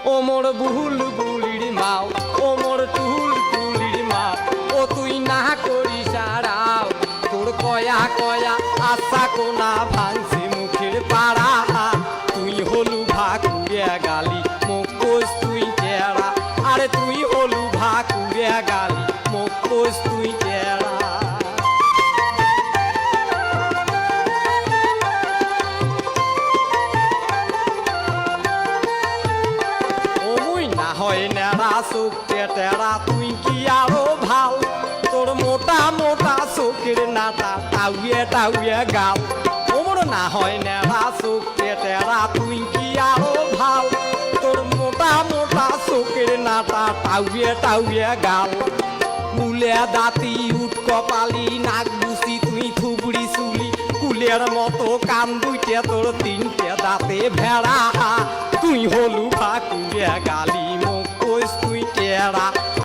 ও মোর বুহুল বুলির মাও ও মোর টুহুল টুলির মা ও তুই না করি সারাও তোর কয়া কয়া আশা কোনা ভাঙছে মুখের পাড়া তুই হলু ভাকুরিয়া গালি মুখ কোষ তুই টেরা আরে তুই হলু ভাকুরিয়া গালি মুখ কোষ তুই টেরা হয় নেড়া চোখে টেরা তুই কি আরো ভাল তোর মোটা মোটা চোখের নাটা টাউয়ে টাউয়ে গাল ওমর না হয় নেড়া চোখে টেরা তুই কি আরো ভাল তোর মোটা মোটা চোখের নাটা টাউয়ে টাউয়ে গাল মুলে দাঁতি উঠ কপালি নাক বুসি তুই থুবড়ি চুলি কুলের মতো কান দুইটে তোর তিনটে দাঁতে ভেড়া তুই হলু ভাকুরিয়া গাল